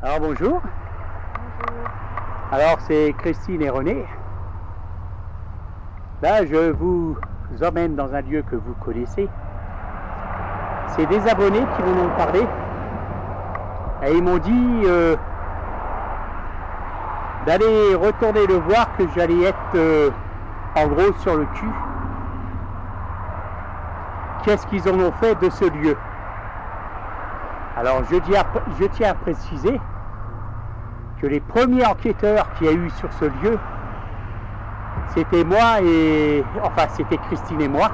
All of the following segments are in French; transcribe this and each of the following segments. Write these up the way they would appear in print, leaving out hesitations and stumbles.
Alors bonjour. Bonjour. Alors c'est Christine et René. Là je vous emmène dans un lieu que vous connaissez. C'est des abonnés qui m'en ont parlé. Et ils m'ont dit d'aller retourner le voir, que j'allais être en gros sur le cul. Qu'est-ce qu'ils en ont fait de ce lieu? Alors je tiens à préciser que les premiers enquêteurs qu'il y a eu sur ce lieu, c'était moi et... enfin c'était Christine et moi.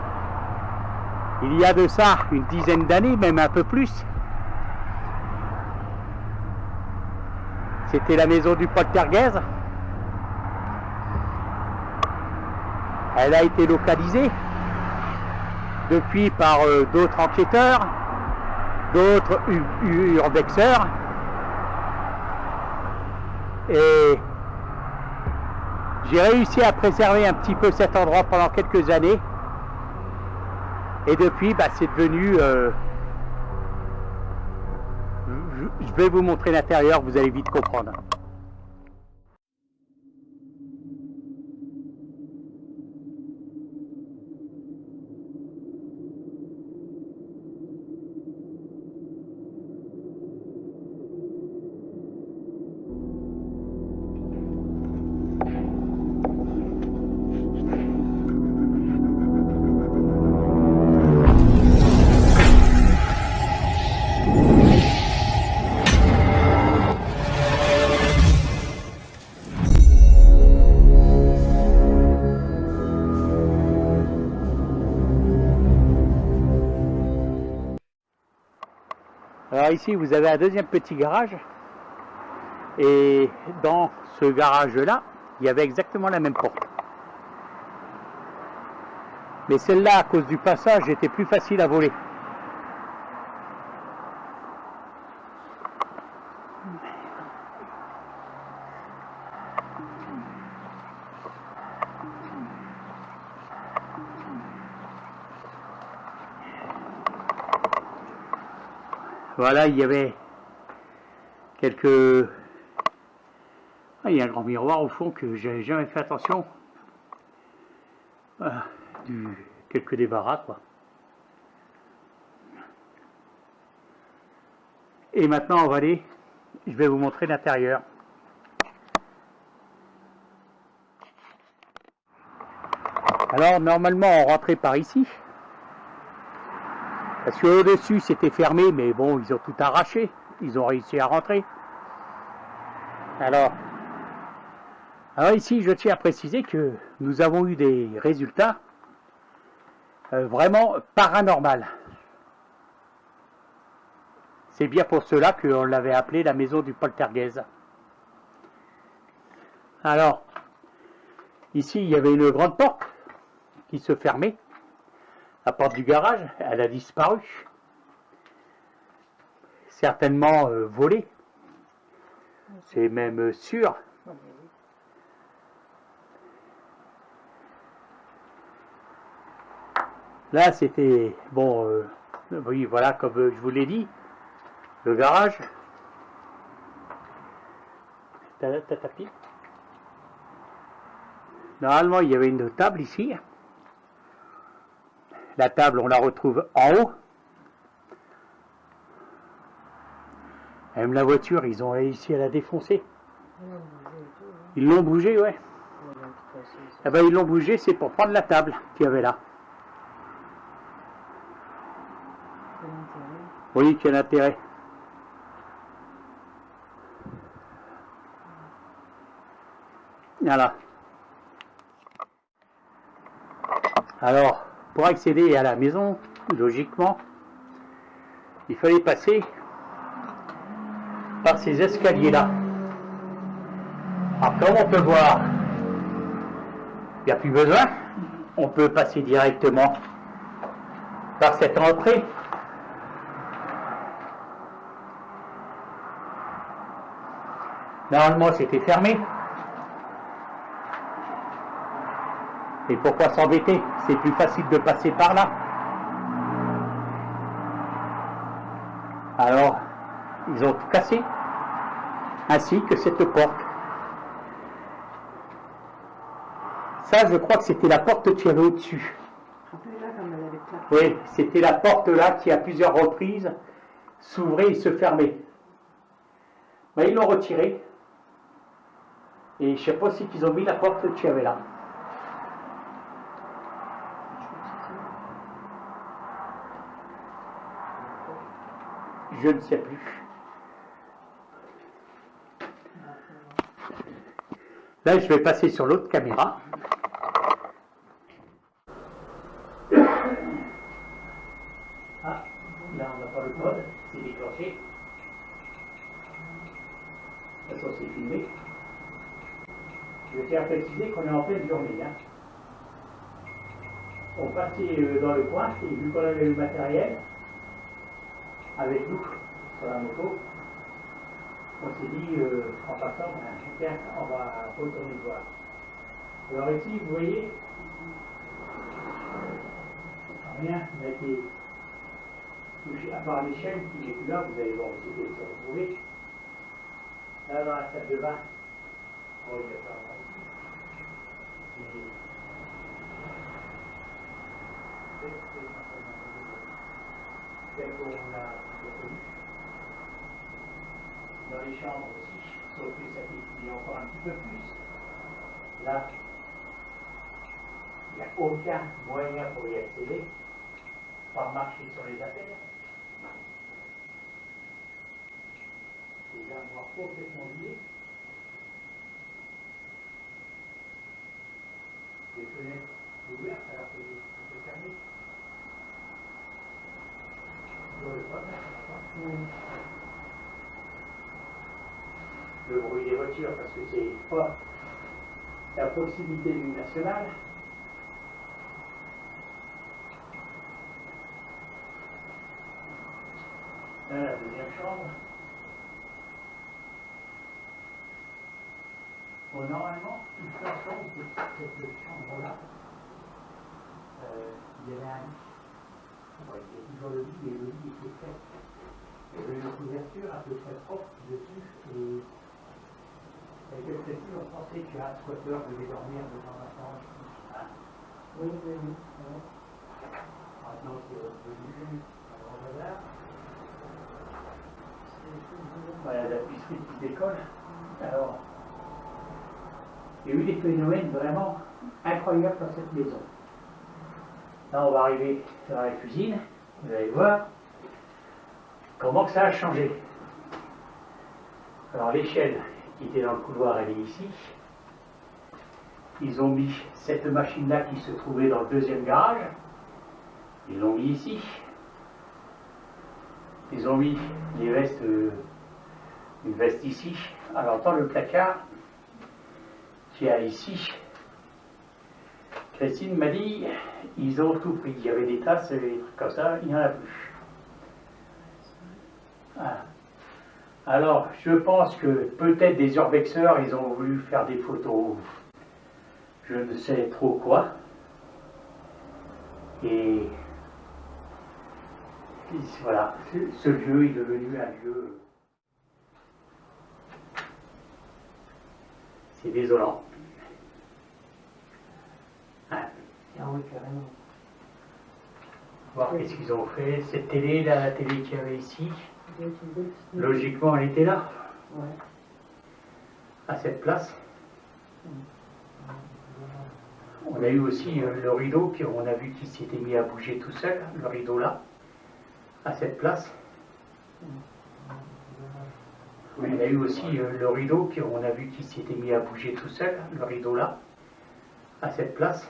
Il y a de ça une dizaine d'années, même un peu plus. C'était la maison du poltergeist. Elle a été localisée depuis par d'autres enquêteurs, d'autres urbexeurs. Et j'ai réussi à préserver un petit peu cet endroit pendant quelques années. Et depuis, c'est devenu... je vais vous montrer l'intérieur, vous allez vite comprendre. Alors ici vous avez un deuxième petit garage, et dans ce garage là il y avait exactement la même porte, mais celle-là à cause du passage était plus facile à voler. Voilà, il y avait quelques... Ah, il y a un grand miroir au fond que j'avais jamais fait attention. Voilà, quelques débarras quoi. Et maintenant on va aller, je vais vous montrer l'intérieur. Alors normalement on rentrait par ici. Parce que au-dessus c'était fermé, mais bon, ils ont tout arraché. Ils ont réussi à rentrer. Alors ici, je tiens à préciser que nous avons eu des résultats vraiment paranormaux. C'est bien pour cela qu'on l'avait appelé la maison du poltergeist. Alors, ici, il y avait une grande porte qui se fermait. La porte du garage, elle a disparu. Certainement volée. C'est même sûr. Là, c'était... bon, oui, voilà, comme je vous l'ai dit, le garage. T'as tapis. Normalement, il y avait une table ici. La table, on la retrouve en haut. Même la voiture, ils ont réussi à la défoncer. Ils l'ont bougé, ouais. Eh ben, ils l'ont bougé, c'est pour prendre la table qu'il y avait là. Oui, quel intérêt. Voilà. Alors, pour accéder à la maison, logiquement, il fallait passer par ces escaliers-là. Alors, comme on peut voir, il n'y a plus besoin. On peut passer directement par cette entrée. Normalement, c'était fermé. Et pourquoi s'embêter? C'est plus facile de passer par là. Alors, ils ont tout cassé. ainsi que cette porte. Ça, je crois que c'était la porte qu'il y avait au-dessus. Oui, c'était la porte là qui, à plusieurs reprises, s'ouvrait et se fermait. Mais ils l'ont retirée. Et je ne sais pas si ils ont mis la porte qu'il y avait là. Je ne sais plus. Là, je vais passer sur l'autre caméra. Ah, là, on n'a pas le code, c'est déclenché. De toute façon, c'est filmé. Je tiens à préciser qu'on est en pleine journée. Hein. On passait dans le coin et vu qu'on avait le matériel avec nous sur la moto, on s'est dit en passant, tiens, on va retourner voir. Alors ici, vous voyez, rien n'a été touché, à part l'échelle qui n'est plus là, vous allez voir aussi qu'elle s'est retrouvée. Là, dans la salle de bain, oh, il n'y a pas celle qu'on a reconnue. Dans les chambres aussi, sauf que ça fait encore un petit peu plus. Là, il n'y a aucun moyen pour y accéder, par marcher sur les appels. Les armoires complètement liées. Les fenêtres ouvertes alors que c'est fermé. Le bruit des voitures, parce que c'est pas la proximité d'une nationale. Là, la deuxième chambre. Bon, normalement, de toute façon, cette chambre-là, il y avait un lit. Ouais, il y a toujours le lit, et le lit était fait. Il y avait une couverture à peu près propre dessus, et avec le précis, on pensait qu'un squatteur devait dormir de temps en temps. Hein? Oui. Maintenant, c'est revenu. Alors, on va voir. Voilà la piscine qui décolle. Alors, il y a eu des phénomènes vraiment incroyables dans cette maison. Là, on va arriver dans la cuisine. Vous allez voir comment que ça a changé. Alors, l'échelle qui était dans le couloir, elle est ici. Ils ont mis cette machine-là qui se trouvait dans le deuxième garage. Ils l'ont mis ici. Ils ont mis les vestes, une veste ici. Alors, dans le placard qui est ici, Christine m'a dit, ils ont tout pris. Il y avait des tasses et des trucs comme ça, il n'y en a plus. Voilà. Alors, je pense que peut-être des urbexeurs, ils ont voulu faire des photos, je ne sais trop quoi. Et voilà, ce lieu est devenu un lieu. C'est désolant. Hein. Ah oui, carrément. Voir qu'est-ce qu'ils ont fait. Cette télé, là, la télé qu'il y avait ici, logiquement, elle était là. Ouais. À cette place. On a eu aussi le rideau, on a vu qu'il s'était mis à bouger tout seul, le rideau là, à cette place. On a eu aussi le rideau, on a vu qu'il s'était mis à bouger tout seul, le rideau là, à cette place.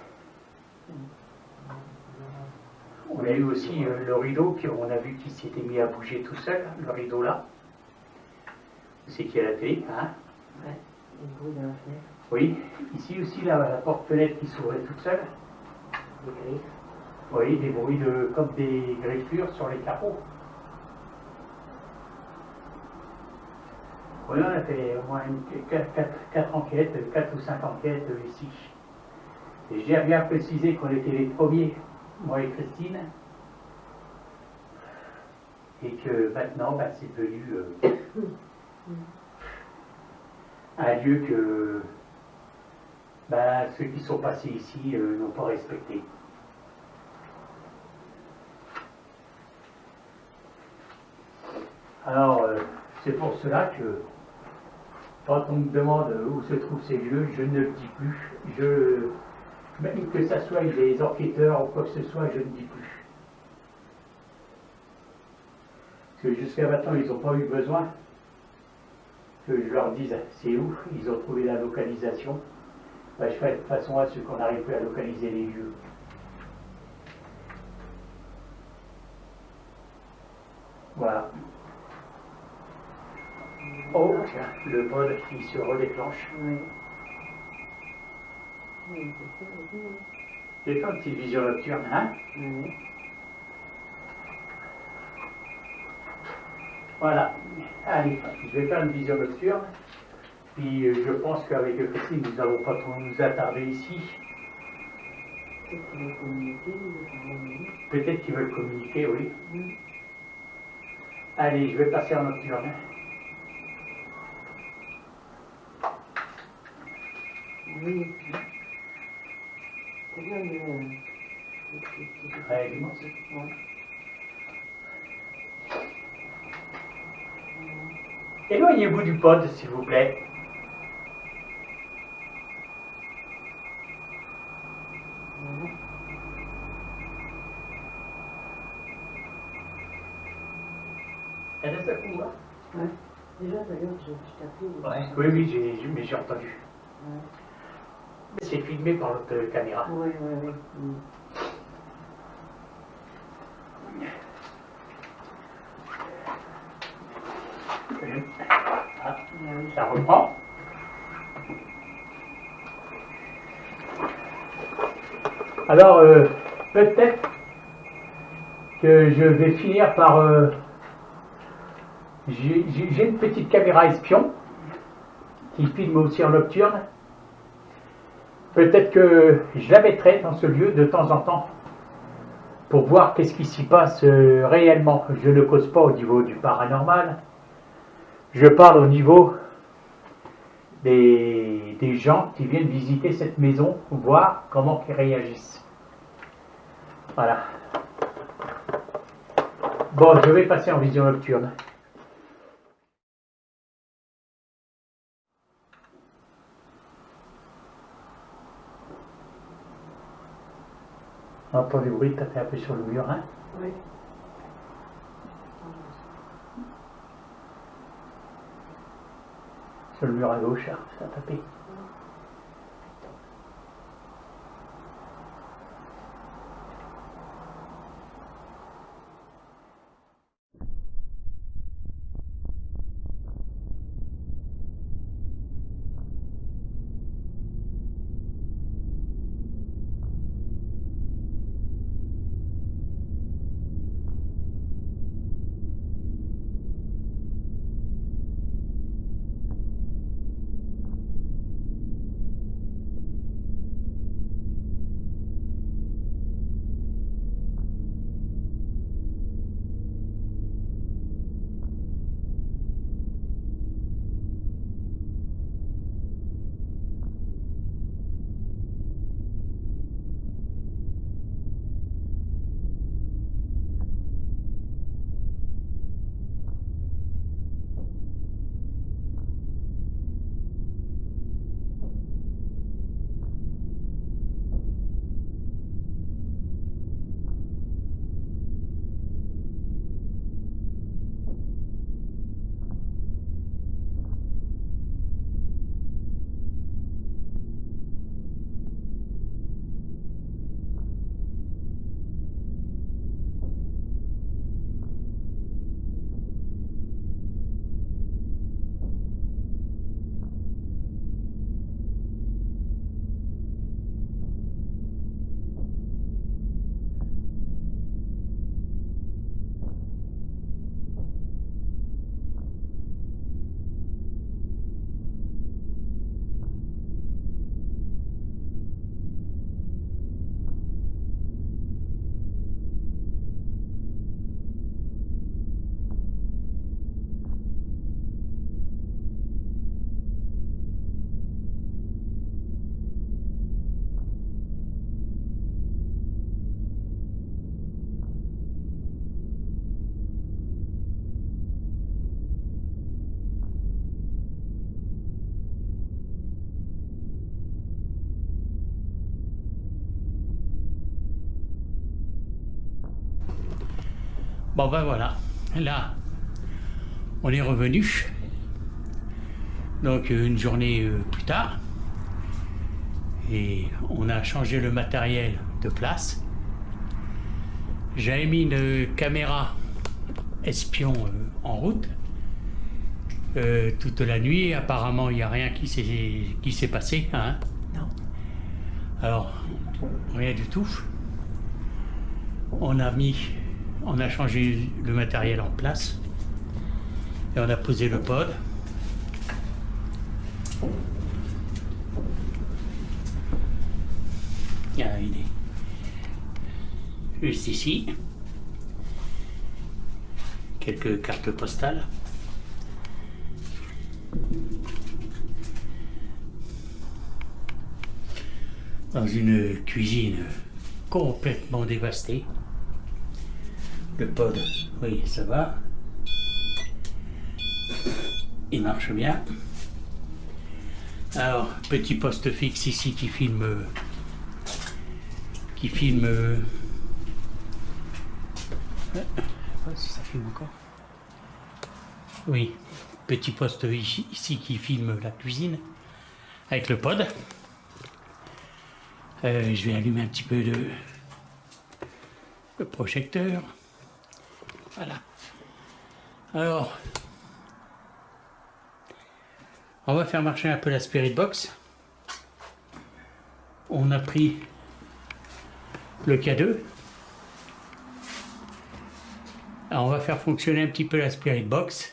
On a eu aussi le rideau, on a vu qu'il s'était mis à bouger tout seul, le rideau là. C'est qui a la télé, hein? Ouais, le bruit de la fenêtre. Oui, ici aussi la porte-fenêtre qui s'ouvrait toute seule. Des griffes. Oui, des bruits comme des griffures sur les carreaux. Oui, on a fait au moins 4 enquêtes, 4 ou 5 enquêtes ici. Et j'ai bien précisé qu'on était les premiers, moi et Christine, et que maintenant, c'est devenu un lieu que ben, ceux qui sont passés ici n'ont pas respecté. Alors, c'est pour cela que quand on me demande où se trouvent ces lieux, je ne le dis plus. Même que ce soit des enquêteurs ou quoi que ce soit, je ne dis plus. Parce que jusqu'à maintenant, ils n'ont pas eu besoin que je leur dise c'est où, ils ont trouvé la localisation. Ben, je ferai de façon à ce qu'on n'arrive plus à localiser les lieux. Voilà. Oh, tiens, le mode qui se redéclenche. Oui. Oui, c'est ça aussi. C'est une petite vision nocturne, hein? Oui. Voilà. Allez, je vais faire une vision nocturne. Puis je pense qu'avec Christine, nous n'allons pas trop nous attarder ici. Peut-être qu'ils vont communiquer, ils vont communiquer. Peut-être qu'ils veulent communiquer, oui. Mm. Allez, je vais passer en nocturne. Oui. C'est bien de... Ouais, dis-moi. Ouais. Éloignez-vous du pod, s'il vous plaît. Voilà. Elle est à coup, hein? Ouais. Déjà, d'ailleurs, je t'appelle. Ouais. Oui, mais j'ai entendu. Ouais. Mais c'est filmé par l'autre caméra. Oui, oui, oui. Mm. Ah, Ah oui. ça reprend. Alors, peut-être que je vais finir par... j'ai une petite caméra espion qui filme aussi en nocturne. Peut-être que je la mettrai dans ce lieu de temps en temps pour voir qu'est-ce qui s'y passe réellement. Je ne cause pas au niveau du paranormal. Je parle au niveau des gens qui viennent visiter cette maison, voir comment ils réagissent. Voilà. Bon, je vais passer en vision nocturne. On entend du bruit, tu as fait un peu sur le mur, hein? Oui. Sur le mur à gauche, là, ça a tapé. Bon ben voilà, là, on est revenu. Donc une journée plus tard. Et on a changé le matériel de place. J'avais mis une caméra espion en route toute la nuit. Apparemment, il n'y a rien qui s'est passé. Hein? Non. Alors, rien du tout. On a changé le matériel en place et on a posé le pod. Ah, il est juste ici. Quelques cartes postales. Dans une cuisine complètement dévastée. Le pod, oui, ça va. Il marche bien. Alors, petit poste fixe ici qui filme. Si ça filme encore. Oui, petit poste ici qui filme la cuisine avec le pod. Je vais allumer un petit peu le projecteur. Voilà. Alors, on va faire marcher un peu la Spirit Box. On a pris le K2. Alors on va faire fonctionner un petit peu la Spirit Box.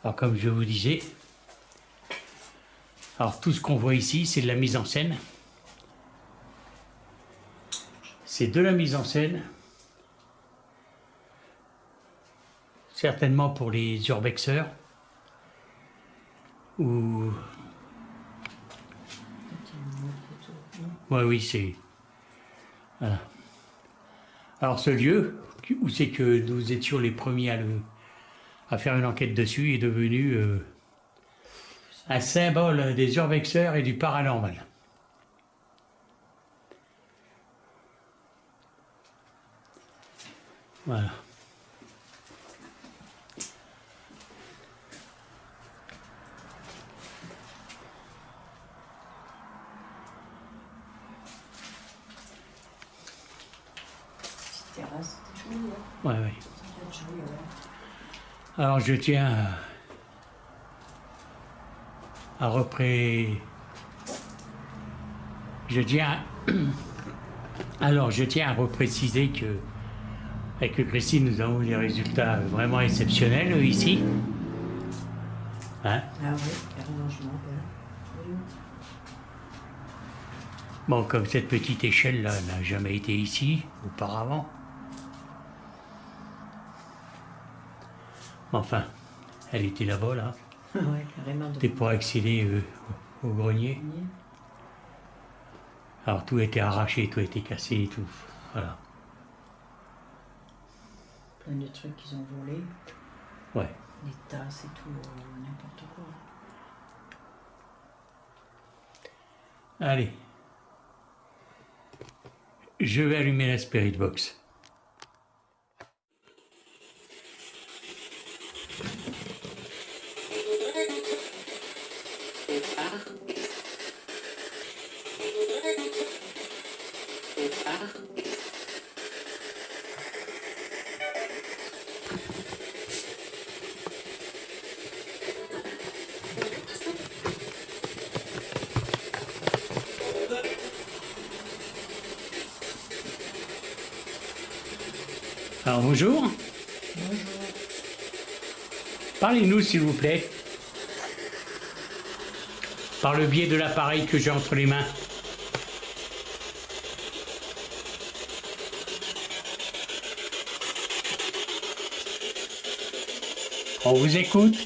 Alors comme je vous disais, alors tout ce qu'on voit ici, c'est de la mise en scène. C'est de la mise en scène. Certainement pour les urbexeurs. Ou... Ouais, oui, c'est... Voilà. Alors ce lieu, où c'est que nous étions les premiers à faire une enquête dessus, est devenu un symbole des urbexeurs et du paranormal. Voilà. Terrasse, c'était joli, hein. Ouais, ouais. Ça doit être joli, ouais. Alors je tiens à repréciser que avec Christine nous avons des résultats vraiment exceptionnels ici. Hein? Ah oui, carrément, je m'en rappelle. Oui. Bon, comme cette petite échelle là n'a jamais été ici auparavant. Enfin, elle était là-bas là. Ouais, carrément. C'était pour accéder au grenier. Alors tout a été arraché, tout a été cassé et tout. Voilà. Plein de trucs qu'ils ont volés. Ouais. Des tasses et tout, n'importe quoi. Allez. Je vais allumer la Spirit Box. Alors bonjour. Bonjour. Parlez-nous s'il vous plaît. Par le biais de l'appareil que j'ai entre les mains. On vous écoute.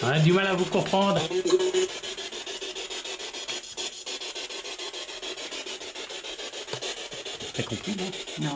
On a du mal à vous comprendre. T'as compris, non? Non.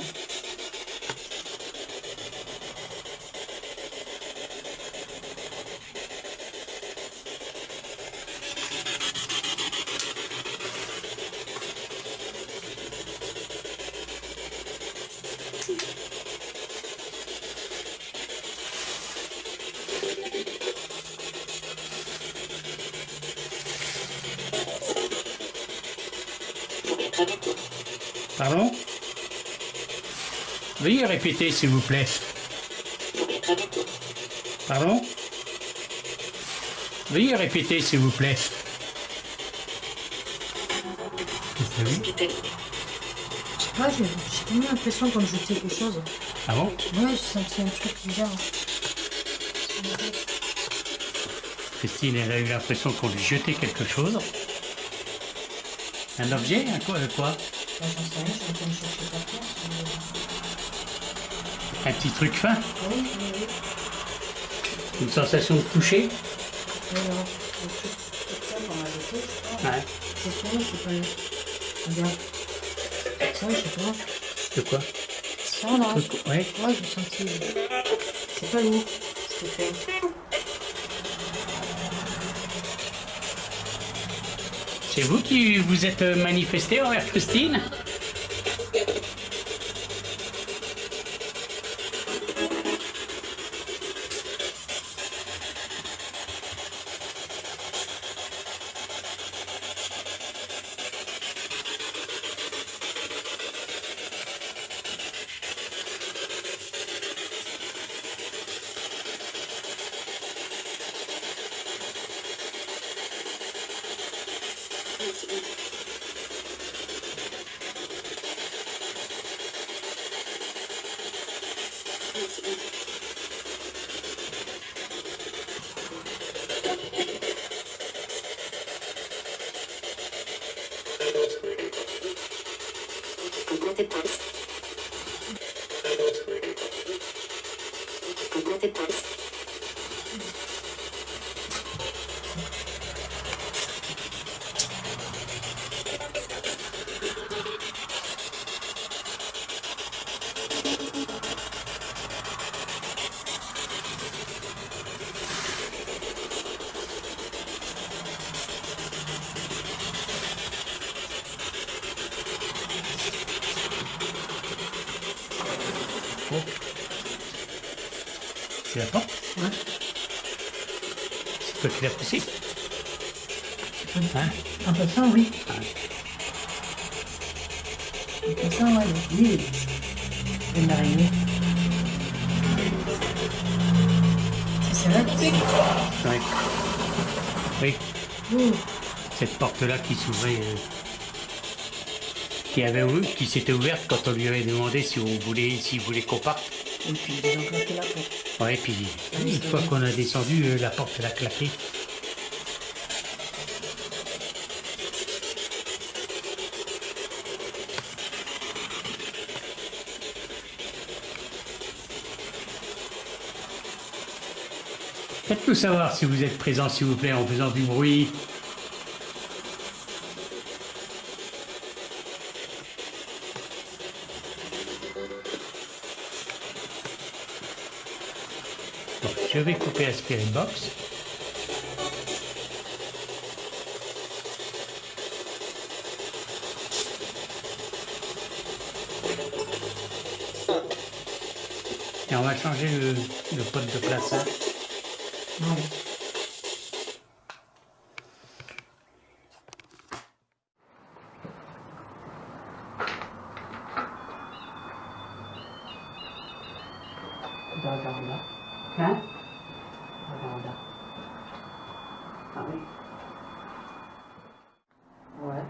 Pardon? Veuillez répéter, s'il vous plaît. Pardon? Veuillez répéter, s'il vous plaît. Qu'est-ce que t'as vu? Je sais pas, j'ai tellement l'impression qu'on me jetait quelque chose. Ah bon? Ouais, j'ai senti un truc bizarre. Christine, elle a eu l'impression qu'on lui jetait quelque chose. Un objet? Un quoi? Bah, j'en sais rien, je suis en train de chercher par terre. Un petit truc fin? Oui, oui, oui. Une sensation de toucher? Mais non, le truc comme ça qu'on m'a jeté, je sais pas. Ouais. C'est quoi, je sais pas. Regarde. Ça, je sais pas. De quoi? Ça, là. Ouais. Ouais, j'ai senti. C'est pas lourd, c'était fait. C'est vous qui vous êtes manifesté envers Christine? Oh. C'est la porte? Ouais. C'est toi qui l'as poussé? Hein? En passant, oui. En passant, ouais, oui. Une araignée. C'est vrai que c'est... Ouais. Oui, Ouh. cette porte-là qui s'ouvrait, qui s'était ouverte quand on lui avait demandé s'il voulait qu'on parte. Et puis ils ont claqué la porte. Ouais, puis une fois qu'on a descendu, la porte elle a claqué. Faites-nous savoir si vous êtes présent, s'il vous plaît, en faisant du bruit. Bon, je vais couper la spirit box. Et on va changer le pot de place. Hein. Ouais. Regarde là. Hein? Regarde là. Ah oui. Ouais.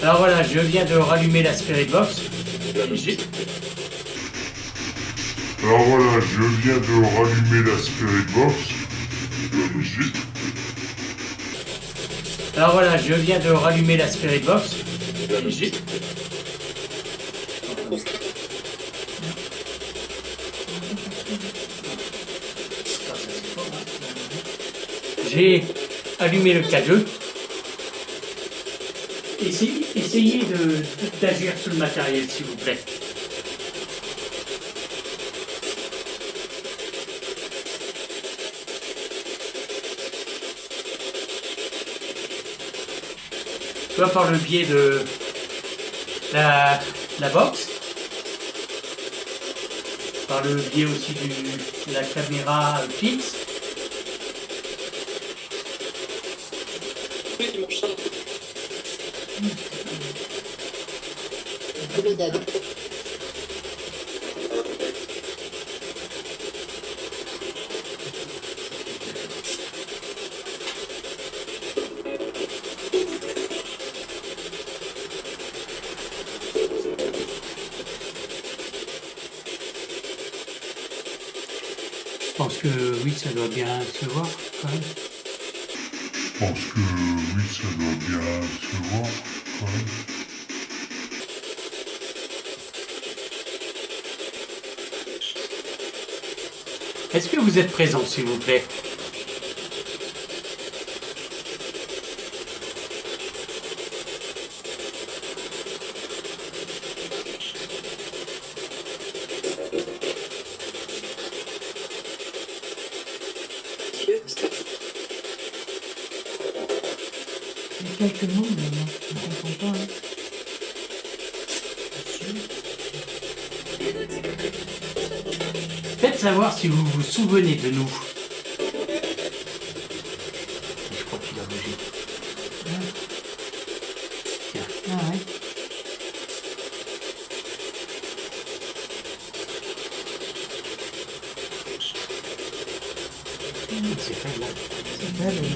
Alors voilà, je viens de rallumer la spirit box. Alors voilà, je viens de rallumer la spirit box. Alors voilà, je viens de rallumer la spirit box. J'ai allumé le K2. Essayez d'agir sur le matériel, s'il vous plaît. Soit par le biais de la box, par le biais aussi de la caméra fixe. Je pense que oui, ça doit bien se voir quand même. Je pense que oui, ça doit bien se voir quand même. Est-ce que vous êtes présent, s'il vous plaît? Il y a quelques mots, mais non, je ne comprends pas. Hein. Faites savoir si vous vous souvenez de nous. Je crois qu'il a bougé. Tiens. Ah ouais. C'est faible. C'est faible, mais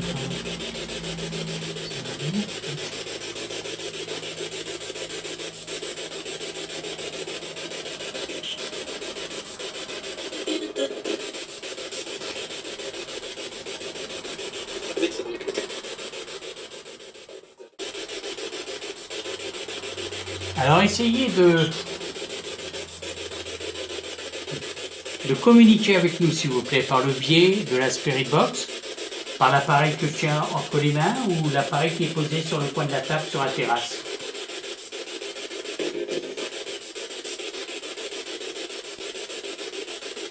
Alors essayez de communiquer avec nous, s'il vous plaît, par le biais de la Spirit Box, par l'appareil que je tiens entre les mains ou l'appareil qui est posé sur le coin de la table sur la terrasse.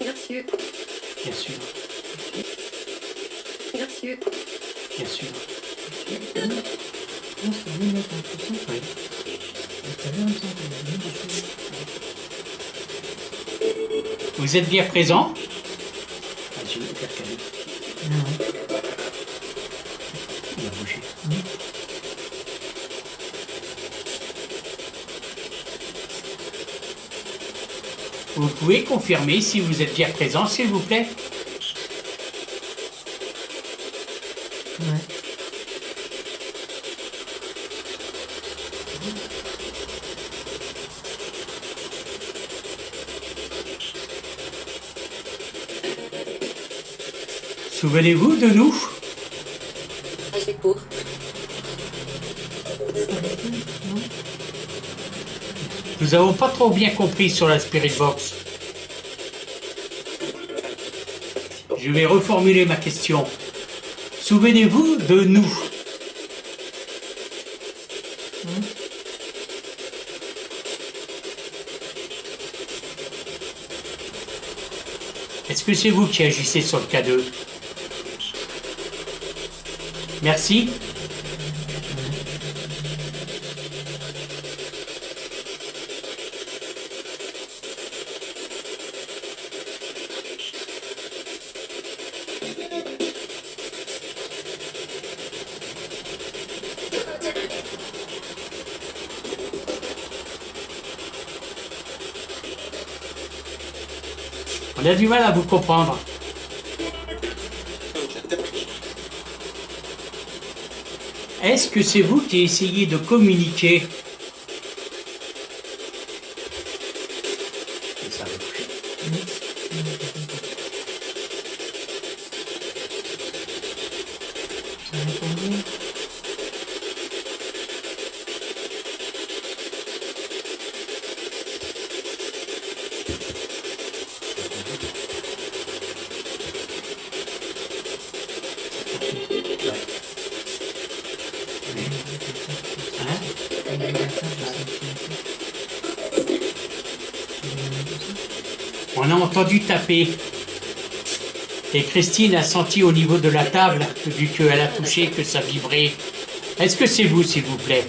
Merci. Bien sûr, Merci. bien sûr. je pense qu'il vaut mieux mettre un peu ça. Oui. Tout à l'heure, il me semble qu'il y a des choses. Vous êtes bien présent? Ah, je vais le faire caler. Ah ouais. Il a bougé. Vous pouvez confirmer si vous êtes bien présent, s'il vous plaît? Ouais. Souvenez-vous de nous? Avec vous. Nous n'avons pas trop bien compris sur la Spirit Box. Je vais reformuler ma question. Souvenez-vous de nous? Est-ce que c'est vous qui agissez sur le K2? Merci. On a du mal à vous comprendre. Est-ce que c'est vous qui essayez de communiquer? Ça va toucher. Ça répond bien. On a entendu taper. Et Christine a senti au niveau de la table, vu qu'elle a touché, que ça vibrait. Est-ce que c'est vous, s'il vous plaît?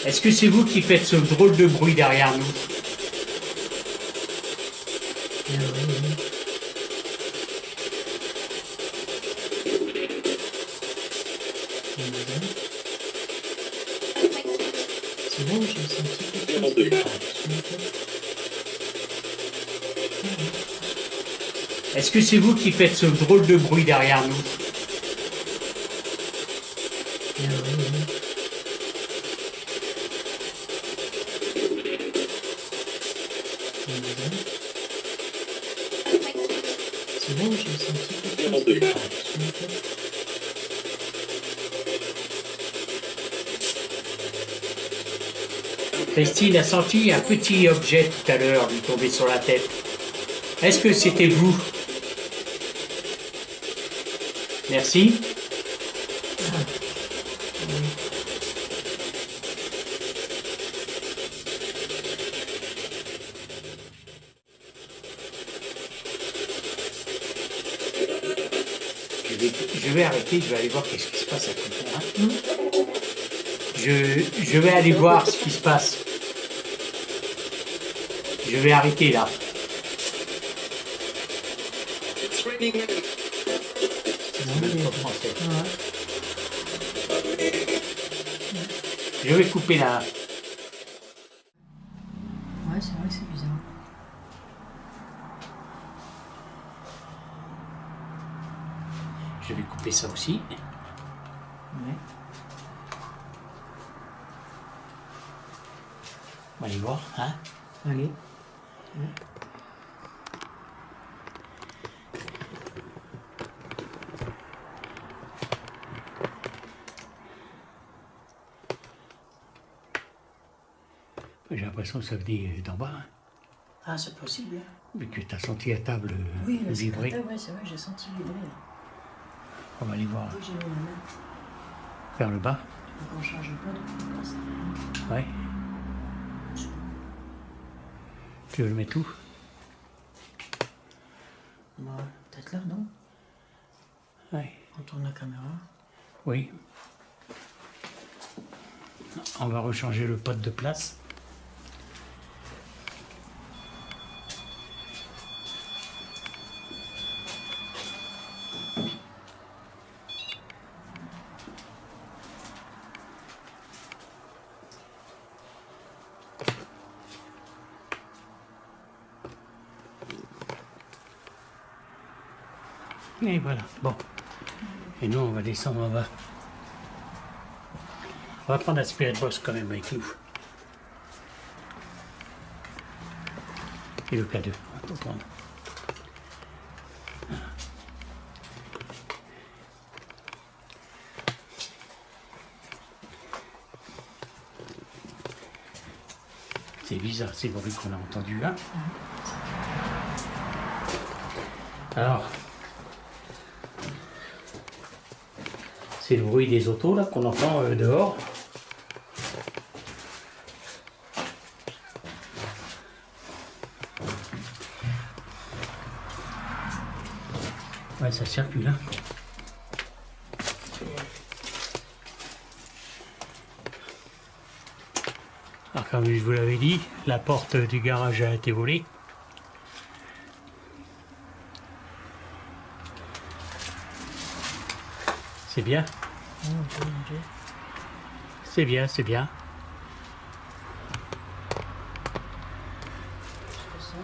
Est-ce que c'est vous qui faites ce drôle de bruit derrière nous? Ah oui, oui. C'est bon, j'ai senti quelque chose. Est-ce que c'est vous qui faites ce drôle de bruit derrière nous? Ah oui, oui. C'est bon, j'ai senti quelque chose. Christine a senti un petit objet tout à l'heure lui tomber sur la tête. Est-ce que c'était vous? Merci. Je vais arrêter, je vais aller voir qu'est-ce qui se passe à côté. Hein. Je vais aller voir ce qui se passe. Je vais arrêter là. Même pas français. Je vais couper là. Ouais, c'est vrai que c'est bizarre. Je vais couper ça aussi. Ouais. On va aller voir, hein? Allez. J'ai l'impression que ça venait d'en bas. Hein. Ah, c'est possible. Hein. Mais que tu as senti la table Oui, mais c'est vibrer. ouais, c'est vrai, j'ai senti vibrer. Là. On va aller voir Dès que j'ai mis la main, vers le bas. quand on change pas de place. Ouais. Tu veux le mettre où? Bah, peut-être là, non? Ouais. On tourne la caméra. Oui. On va rechanger le pot de place. Et voilà, bon. Et nous, on va descendre en bas. On va prendre la Spirit Box quand même avec nous. Et le K2, on va tout prendre. C'est bizarre ces bruits qu'on a entendus, hein. Alors, c'est le bruit des autos là qu'on entend dehors. Ouais, ça circule, hein. Alors, comme je vous l'avais dit, la porte du garage a été volée. C'est bien. Oh mon Dieu, mon Dieu. C'est bien, c'est bien. C'est ça,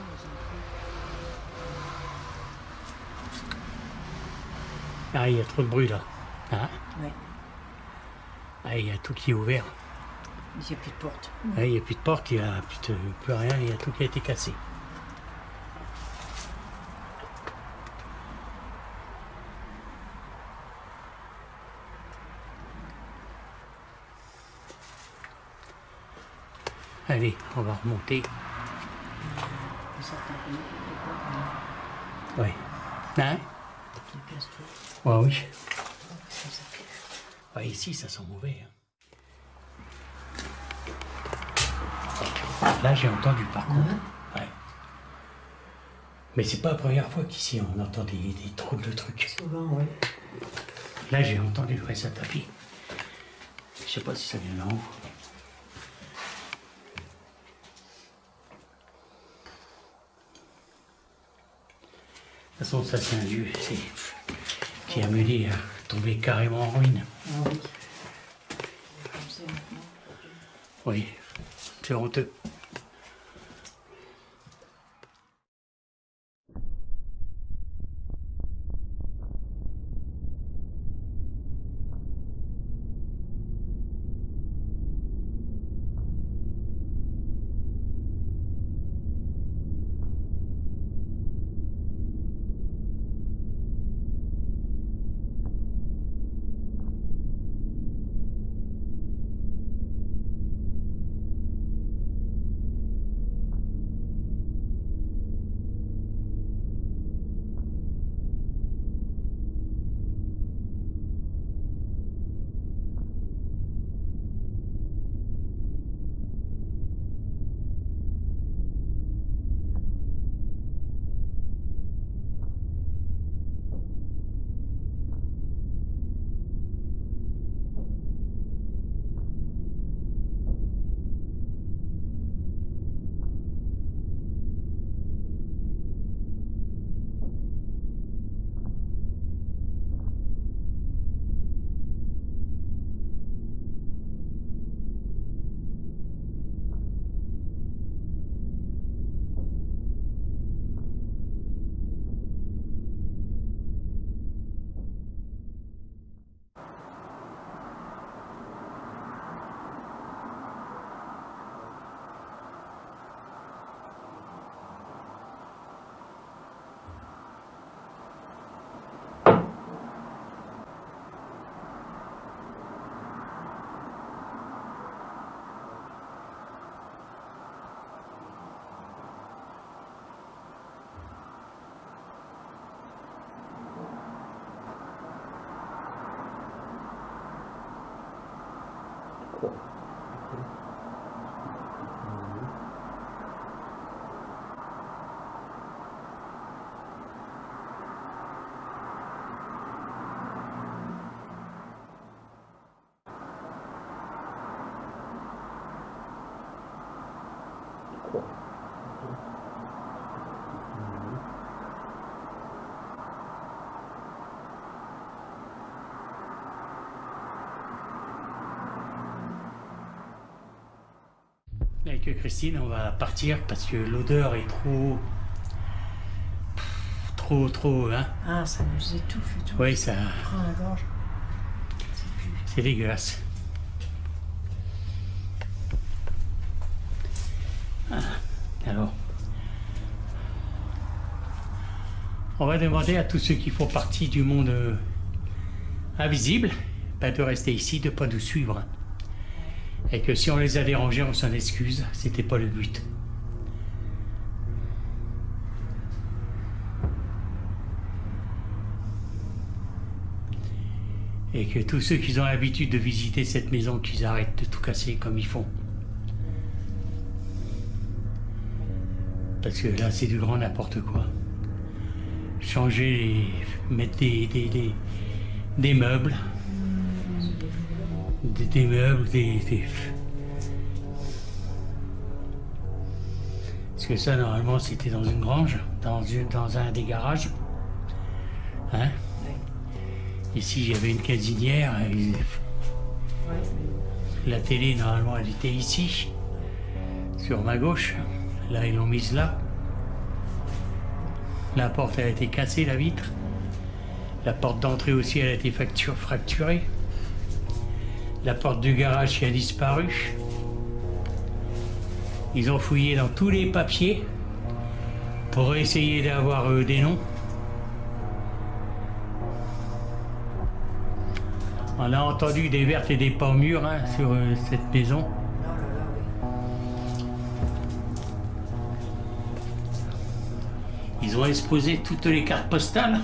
les Ah, il y a trop de bruit là. Hein? enfants. Ouais. Ah, il y a tout qui est ouvert. Il n'y a plus de porte. Ah, il n'y a plus de porte, il n'y a plus rien, il y a tout qui a été cassé. Allez, on va remonter. Certains pays, des Oui. Hein? casse-tout. Ouais, oui. Ça fait. Ouais, ici, ça sent mauvais. Hein. Là, j'ai entendu par contre. Ouais. Mais c'est pas la première fois qu'ici on entend des drôles de trucs. Souvent, oui. Là, j'ai entendu, ouais, ça tapit. Je sais pas si ça vient d'en haut. De toute façon, ça, c'est un lieu qui a mené à tomber carrément en ruine. Ah oui. Comme c'est maintenant. Oui, c'est honteux. Avec Christine, on va partir parce que l'odeur est trop, hein. Ah, ça nous étouffe et tout. Oui, ça, Prends la gorge. c'est dégueulasse. Ah, alors, on va demander à tous ceux qui font partie du monde invisible de rester ici, de ne pas nous suivre. Et que si on les a dérangés, on s'en excuse, c'était pas le but. Et que tous ceux qui ont l'habitude de visiter cette maison, qu'ils arrêtent de tout casser comme ils font. Parce que là, c'est du grand n'importe quoi. Changer, mettre des meubles. Des meubles, Parce que ça, normalement, c'était dans une grange, dans un des garages. Hein? Ici, il y avait une casinière. La télé, normalement, elle était ici, sur ma gauche. Là, ils l'ont mise là. La porte, elle a été cassée, la vitre. La porte d'entrée aussi, elle a été fracturée. La porte du garage qui a disparu. Ils ont fouillé dans tous les papiers pour essayer d'avoir des noms. On a entendu des vertes et des pas mûres, hein, sur cette maison. Ils ont exposé toutes les cartes postales,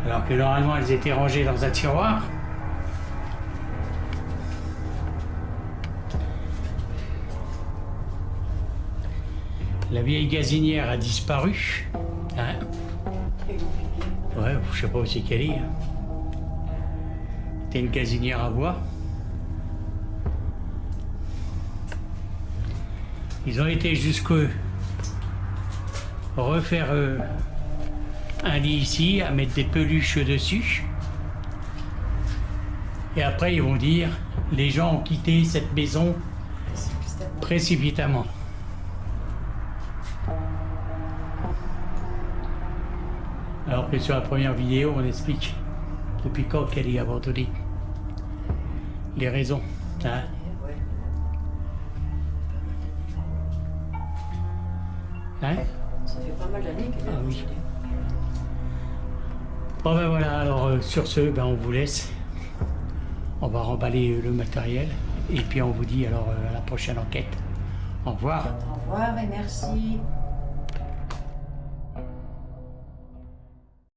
alors que normalement elles étaient rangées dans un tiroir. La vieille gazinière a disparu. Hein? Ouais, je sais pas où c'est qu'elle est. C'était une gazinière à bois. Ils ont été jusqu'au refaire un lit ici, à mettre des peluches dessus. Et après, ils vont dire, les gens ont quitté cette maison précipitamment. Alors que sur la première vidéo, on explique depuis quand qu'elle est abandonnée. Les raisons. Hein? Hein? Ça fait pas mal d'années qu'elle est Ah oui. abandonnée. Bon ben voilà, alors sur ce, ben on vous laisse. On va remballer le matériel et puis on vous dit alors à la prochaine enquête. Au revoir. Au revoir et merci.